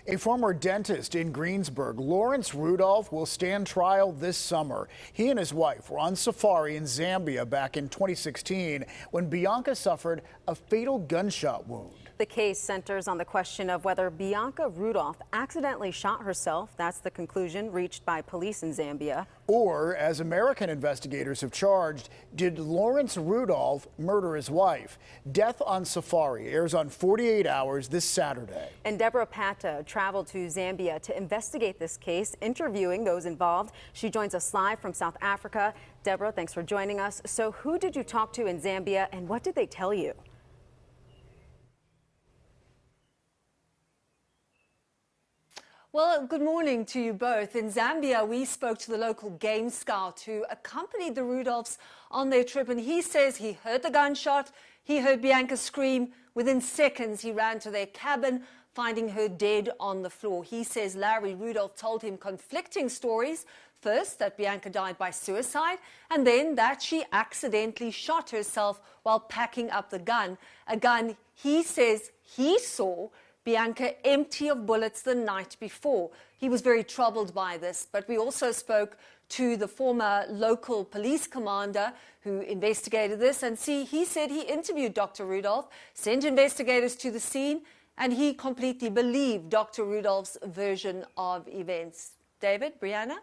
A former dentist in Greensburg, Lawrence Rudolph, will stand trial this summer. He and his wife were on safari in Zambia back in 2016 when Bianca suffered a fatal gunshot wound. The case centers on the question of whether Bianca Rudolph accidentally shot herself. That's the conclusion reached by police in Zambia. Or, as American investigators have charged, did Lawrence Rudolph murder his wife? Death on Safari airs on 48 Hours this Saturday. And Debora Patta traveled to Zambia to investigate this case, interviewing those involved. She joins us live from South Africa. Debora, thanks for joining us. So who did you talk to in Zambia and what did they tell you? Well, good morning to you both. In Zambia, we spoke to the local game scout who accompanied the Rudolphs on their trip, and he says he heard the gunshot, he heard Bianca scream. Within seconds, he ran to their cabin, finding her dead on the floor. He says Larry Rudolph told him conflicting stories. First, that Bianca died by suicide, and then that she accidentally shot herself while packing up the gun. A gun he says he saw Bianca empty of bullets the night before. He was very troubled by this, but we also spoke to the former local police commander who investigated this, and he said he interviewed Dr. Rudolph, sent investigators to the scene, and he completely believed Dr. Rudolph's version of events. David, Briana?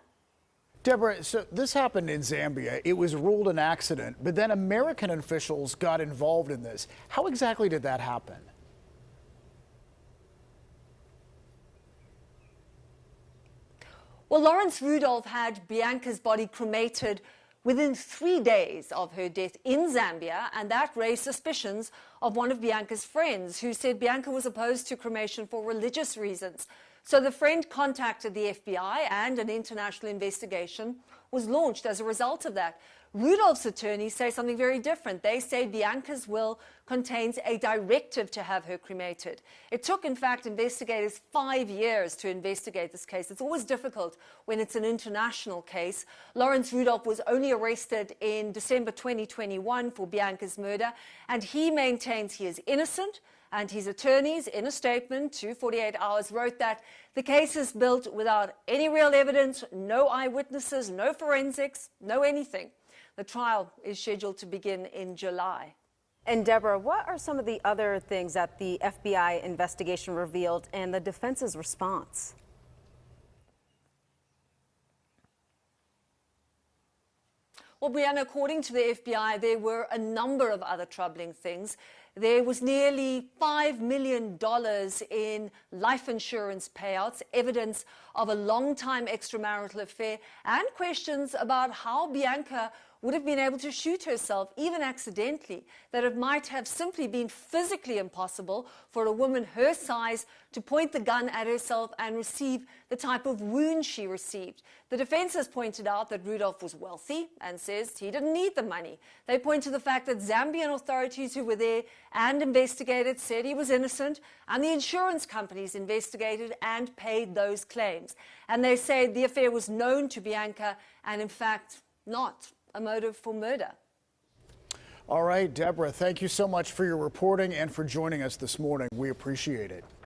Debora, so this happened in Zambia. It was ruled an accident, but then American officials got involved in this. How exactly did that happen? Well, Lawrence Rudolph had Bianca's body cremated within 3 days of her death in Zambia, and that raised suspicions of one of Bianca's friends who said Bianca was opposed to cremation for religious reasons. So the friend contacted the FBI and an international investigation was launched as a result of that. Rudolph's attorneys say something very different. They say Bianca's will contains a directive to have her cremated. It took, in fact, investigators 5 years to investigate this case. It's always difficult when it's an international case. Lawrence Rudolph was only arrested in December 2021 for Bianca's murder, and he maintains he is innocent. And his attorneys, in a statement to 48 Hours, wrote that the case is built without any real evidence, no eyewitnesses, no forensics, no anything. The trial is scheduled to begin in July. And Debora, what are some of the other things that the FBI investigation revealed and the defense's response? Well, Briana, according to the FBI, there were a number of other troubling things. There was nearly $5 million in life insurance payouts, evidence of a long-time extramarital affair, and questions about how Bianca would have been able to shoot herself, even accidentally, that it might have simply been physically impossible for a woman her size to point the gun at herself and receive the type of wound she received. The defense has pointed out that Rudolph was wealthy and says he didn't need the money. They point to the fact that Zambian authorities who were there and investigated said he was innocent, and the insurance companies investigated and paid those claims. And they say the affair was known to Bianca and, in fact, not a motive for murder. All right, Debora, thank you so much for your reporting and for joining us this morning. We appreciate it.